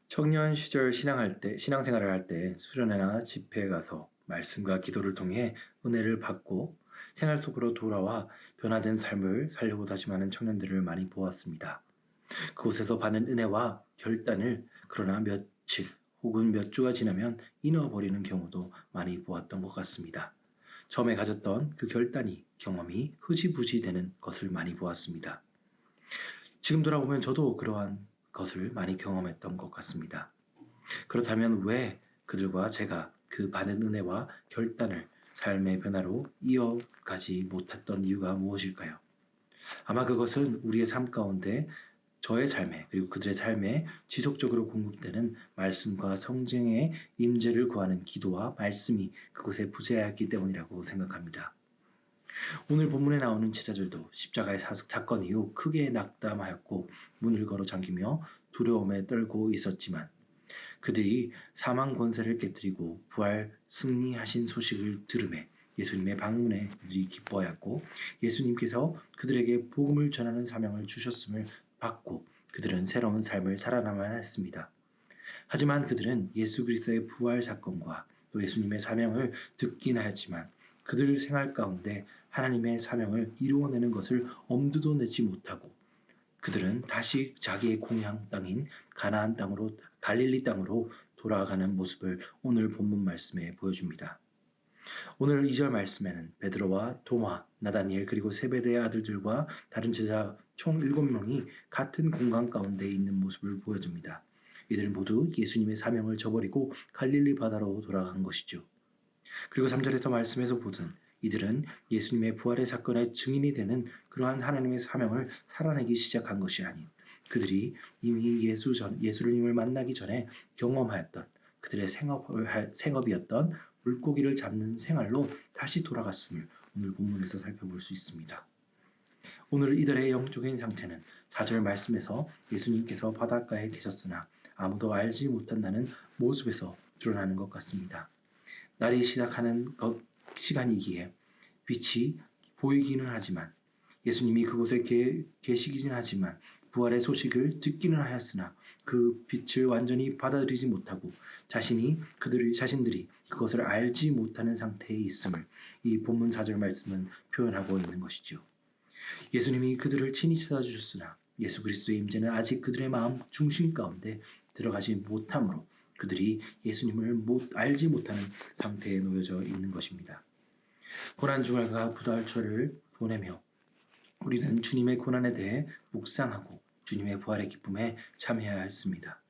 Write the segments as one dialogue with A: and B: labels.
A: 청년 시절 신앙생활을 할 때 수련회나 집회에 가서 말씀과 기도를 통해 은혜를 받고 생활 속으로 돌아와 변화된 삶을 살려고 다짐하는 청년들을 많이 보았습니다. 그곳에서 받는 은혜와 결단을 그러나 며칠 혹은 몇 주가 지나면 잃어버리는 경우도 많이 보았던 것 같습니다. 처음에 가졌던 그 경험이 흐지부지 되는 것을 많이 보았습니다. 지금 돌아보면 저도 그러한 것을 많이 경험했던 것 같습니다. 그렇다면 왜 그들과 제가 그 받은 은혜와 결단을 삶의 변화로 이어가지 못했던 이유가 무엇일까요? 아마 그것은 우리의 삶 가운데 저의 삶에 그리고 그들의 삶에 지속적으로 공급되는 말씀과 성령의 임재를 구하는 기도와 말씀이 그곳에 부재하였기 때문이라고 생각합니다. 오늘 본문에 나오는 제자들도 십자가의 사건 이후 크게 낙담하였고 문을 걸어 잠기며 두려움에 떨고 있었지만 그들이 사망 권세를 깨뜨리고 부활 승리하신 소식을 들음에 예수님의 방문에 그들이 기뻐하였고 예수님께서 그들에게 복음을 전하는 사명을 주셨음을 받고 그들은 새로운 삶을 살아남아야 했습니다. 하지만 그들은 예수 그리스도의 부활 사건과 또 예수님의 사명을 듣긴 하였지만 그들 생활 가운데 하나님의 사명을 이루어내는 것을 엄두도 내지 못하고 그들은 다시 자기의 공양 땅인 가나안 땅으로 갈릴리 땅으로 돌아가는 모습을 오늘 본문 말씀에 보여줍니다. 오늘 2절 말씀에는 베드로와 도마, 나다니엘 그리고 세베대의 아들들과 다른 제자 총 7명이 같은 공간 가운데 있는 모습을 보여줍니다. 이들은 모두 예수님의 사명을 저버리고 갈릴리 바다로 돌아간 것이죠. 그리고 3절에서 말씀에서 보든 이들은 예수님의 부활의 사건의 증인이 되는 그러한 하나님의 사명을 살아내기 시작한 것이 아닌 그들이 이미 예수님을 만나기 전에 경험하였던 그들의 생업이었던 물고기를 잡는 생활로 다시 돌아갔음을 오늘 본문에서 살펴볼 수 있습니다. 오늘 이들의 영적인 상태는 4절 말씀에서 예수님께서 바닷가에 계셨으나 아무도 알지 못한다는 모습에서 드러나는 것 같습니다. 날이 시작하는 시간이기에 빛이 보이기는 하지만 예수님이 그곳에 계시기는 하지만 부활의 소식을 듣기는 하였으나 그 빛을 완전히 받아들이지 못하고 자신들이 그것을 알지 못하는 상태에 있음을 이 본문 4절 말씀은 표현하고 있는 것이죠. 예수님이 그들을 친히 찾아주셨으나 예수 그리스도의 임재는 아직 그들의 마음 중심 가운데 들어가지 못하므로 그들이 예수님을 알지 못하는 상태에 놓여져 있는 것입니다. 고난주간과 부활절을 보내며 우리는 주님의 고난에 대해 묵상하고 주님의 부활의 기쁨에 참여해야 했습니다.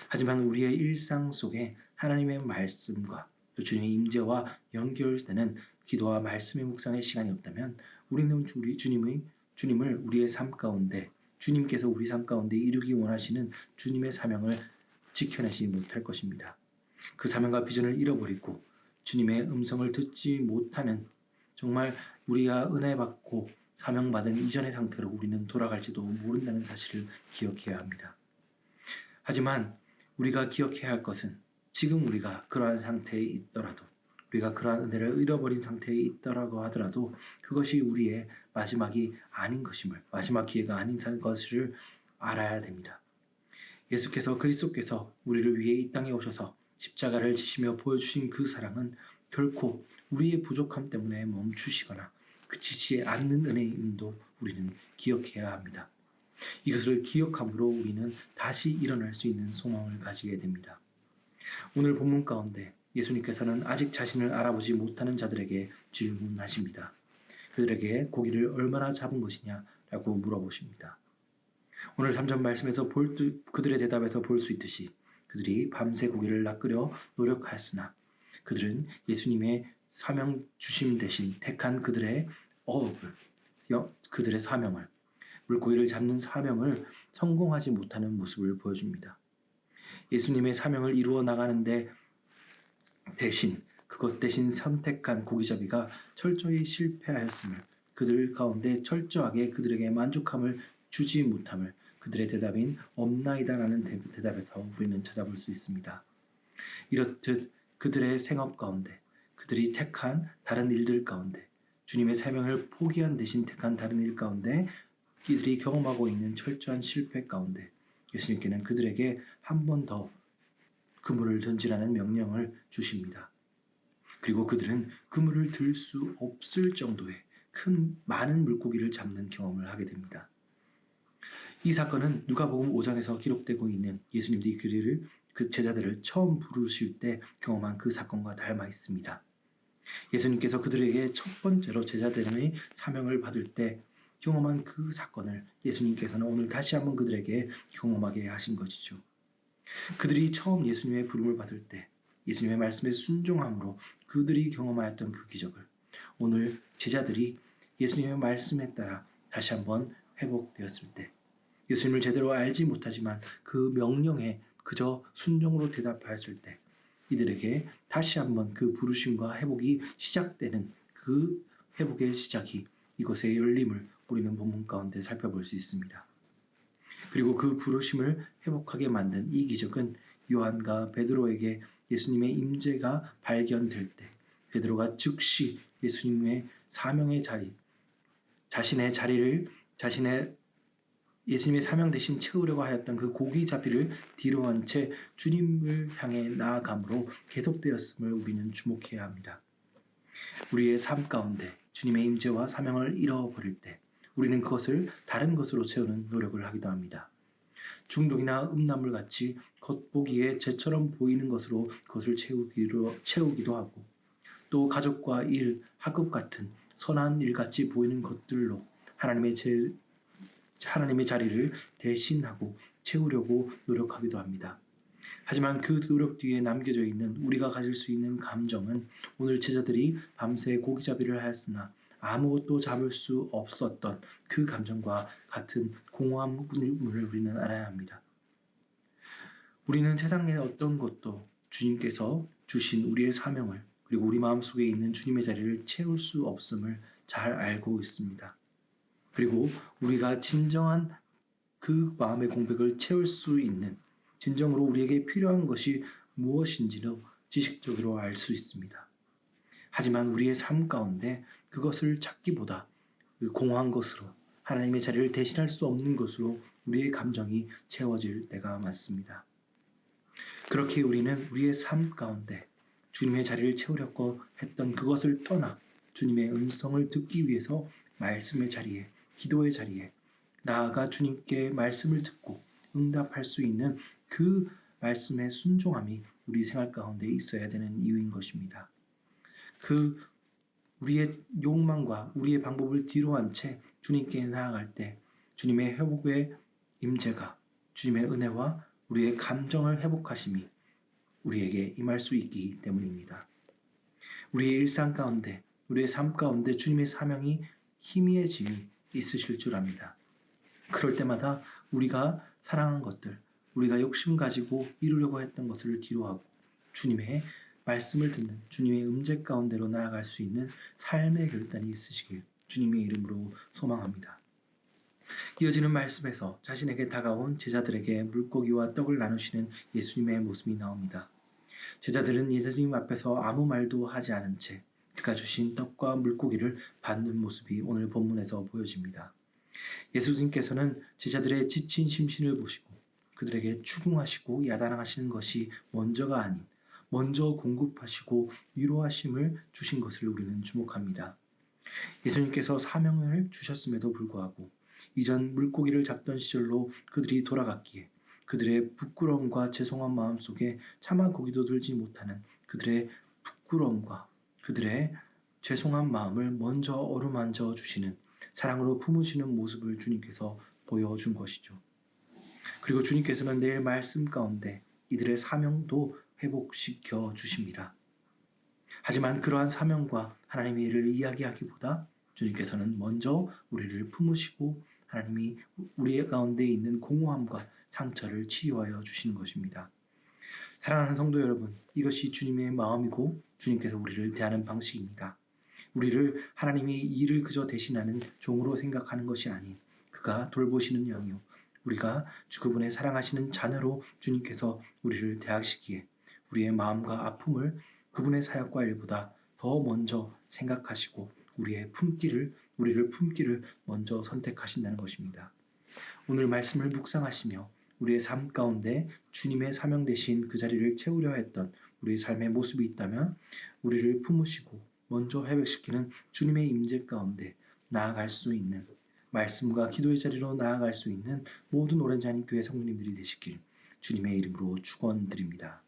A: 하지만 우리의 일상 속에 하나님의 말씀과 또 주님의 임재와 연결되는 기도와 말씀의 묵상의 시간이 없다면 우리는 주님을 우리의 삶 가운데 주님께서 우리 삶 가운데 이루기 원하시는 주님의 사명을 지켜내지 못할 것입니다. 그 사명과 비전을 잃어버리고 주님의 음성을 듣지 못하는 정말 우리가 은혜 받고 사명받은 이전의 상태로 우리는 돌아갈지도 모른다는 사실을 기억해야 합니다. 하지만 우리가 기억해야 할 것은 지금 우리가 그러한 상태에 있더라도 우리가 그러한 은혜를 잃어버린 상태에 있더라고 하더라도 그것이 우리의 마지막이 아닌 것임을 마지막 기회가 아닌 것을 알아야 됩니다. 예수께서 그리스도께서 우리를 위해 이 땅에 오셔서 십자가를 지시며 보여주신 그 사랑은 결코 우리의 부족함 때문에 멈추시거나 그치지 않는 은혜임도 우리는 기억해야 합니다. 이것을 기억함으로 우리는 다시 일어날 수 있는 소망을 가지게 됩니다. 오늘 본문 가운데 예수님께서는 아직 자신을 알아보지 못하는 자들에게 질문하십니다. 그들에게 고기를 얼마나 잡은 것이냐라고 물어보십니다. 오늘 3절 말씀에서 그들의 대답에서 볼 수 있듯이 그들이 밤새 고기를 낚으려 노력하였으나 그들은 예수님의 사명 주심 대신 택한 그들의 그들의 사명을 물고기를 잡는 사명을 성공하지 못하는 모습을 보여줍니다. 예수님의 사명을 이루어 나가는데 그것 대신 선택한 고기잡이가 철저히 실패하였음을 그들 가운데 철저하게 그들에게 만족함을 주지 못함을 그들의 대답인 없나이다라는 대답에서 우리는 찾아볼 수 있습니다. 이렇듯 그들의 생업 가운데 그들이 택한 다른 일들 가운데 주님의 사명을 포기한 대신 택한 다른 일 가운데 이들이 경험하고 있는 철저한 실패 가운데 예수님께는 그들에게 한 번 더 그물을 던지라는 명령을 주십니다. 그리고 그들은 그물을 들 수 없을 정도의 많은 물고기를 잡는 경험을 하게 됩니다. 이 사건은 누가복음 5장에서 기록되고 있는 예수님들이 그 제자들을 처음 부르실 때 경험한 그 사건과 닮아 있습니다. 예수님께서 그들에게 첫 번째로 제자들의 사명을 받을 때 경험한 그 사건을 예수님께서는 오늘 다시 한번 그들에게 경험하게 하신 것이죠. 그들이 처음 예수님의 부름을 받을 때 예수님의 말씀에 순종함으로 그들이 경험하였던 그 기적을 오늘 제자들이 예수님의 말씀에 따라 다시 한번 회복되었을 때 예수님을 제대로 알지 못하지만 그 명령에 그저 순종으로 대답하였을 때 이들에게 다시 한번 그 부르심과 회복이 시작되는 그 회복의 시작이 이곳의 열림을 우리는 본문 가운데 살펴볼 수 있습니다. 그리고 그 부르심을 회복하게 만든 이 기적은 요한과 베드로에게 예수님의 임재가 발견될 때 베드로가 즉시 예수님의 사명의 자리, 예수님의 사명 대신 채우려고 하였던 그 고기 자비를 뒤로 한 채 주님을 향해 나아감으로 계속되었음을 우리는 주목해야 합니다. 우리의 삶 가운데 주님의 임재와 사명을 잃어버릴 때 우리는 그것을 다른 것으로 채우는 노력을 하기도 합니다. 중독이나 음란물 같이 겉보기에 죄처럼 보이는 것으로 그것을 채우기도 하고 또 가족과 일, 학업 같은 선한 일같이 보이는 것들로 하나님의 자리를 대신하고 채우려고 노력하기도 합니다. 하지만 그 노력 뒤에 남겨져 있는 우리가 가질 수 있는 감정은 오늘 제자들이 밤새 고기잡이를 하였으나 아무것도 잡을 수 없었던 그 감정과 같은 공허함을 우리는 알아야 합니다. 우리는 세상의 어떤 것도 주님께서 주신 우리의 사명을 그리고 우리 마음속에 있는 주님의 자리를 채울 수 없음을 잘 알고 있습니다. 그리고 우리가 진정한 그 마음의 공백을 채울 수 있는 진정으로 우리에게 필요한 것이 무엇인지도 지식적으로 알 수 있습니다. 하지만 우리의 삶 가운데 그것을 찾기보다 그 공허한 것으로 하나님의 자리를 대신할 수 없는 것으로 우리의 감정이 채워질 때가 많습니다. 그렇게 우리는 우리의 삶 가운데 주님의 자리를 채우려고 했던 그것을 떠나 주님의 음성을 듣기 위해서 말씀의 자리에, 기도의 자리에 나아가 주님께 말씀을 듣고 응답할 수 있는 그 말씀의 순종함이 우리 생활 가운데 있어야 되는 이유인 것입니다. 우리의 욕망과 우리의 방법을 뒤로 한 채 주님께 나아갈 때 주님의 회복의 임재가 주님의 은혜와 우리의 감정을 회복하심이 우리에게 임할 수 있기 때문입니다. 우리의 일상 가운데 우리의 삶 가운데 주님의 사명이 희미해짐이 있으실 줄 압니다. 그럴 때마다 우리가 사랑한 것들, 우리가 욕심 가지고 이루려고 했던 것을 뒤로하고 주님의 말씀을 듣는 주님의 음재 가운데로 나아갈 수 있는 삶의 결단이 있으시길 주님의 이름으로 소망합니다. 이어지는 말씀에서 자신에게 다가온 제자들에게 물고기와 떡을 나누시는 예수님의 모습이 나옵니다. 제자들은 예수님 앞에서 아무 말도 하지 않은 채 그가 주신 떡과 물고기를 받는 모습이 오늘 본문에서 보여집니다. 예수님께서는 제자들의 지친 심신을 보시고 그들에게 추궁하시고 야단하시는 것이 먼저가 아닌 먼저 공급하시고 위로하심을 주신 것을 우리는 주목합니다. 예수님께서 사명을 주셨음에도 불구하고 이전 물고기를 잡던 시절로 그들이 돌아갔기에 그들의 부끄러움과 죄송한 마음 속에 차마 고기도 들지 못하는 그들의 부끄러움과 그들의 죄송한 마음을 먼저 어루만져 주시는 사랑으로 품으시는 모습을 주님께서 보여준 것이죠. 그리고 주님께서는 내일 말씀 가운데 이들의 사명도 회복시켜 주십니다. 하지만 그러한 사명과 하나님의 일을 이야기하기보다 주님께서는 먼저 우리를 품으시고 하나님이 우리 가운데 있는 공허함과 상처를 치유하여 주시는 것입니다. 사랑하는 성도 여러분, 이것이 주님의 마음이고 주님께서 우리를 대하는 방식입니다. 우리를 하나님이 일을 그저 대신하는 종으로 생각하는 것이 아닌 그가 돌보시는 영이요 우리가 그분의 사랑하시는 자녀로 주님께서 우리를 대하시기에 우리의 마음과 아픔을 그분의 사역과 일보다 더 먼저 생각하시고 우리를 품기를 먼저 선택하신다는 것입니다. 오늘 말씀을 묵상하시며 우리의 삶 가운데 주님의 사명 대신 그 자리를 채우려 했던 우리의 삶의 모습이 있다면 우리를 품으시고 먼저 회복시키는 주님의 임재 가운데 나아갈 수 있는 말씀과 기도의 자리로 나아갈 수 있는 모든 오랜 잔인 교회 성도님들이 되시길 주님의 이름으로 축원드립니다.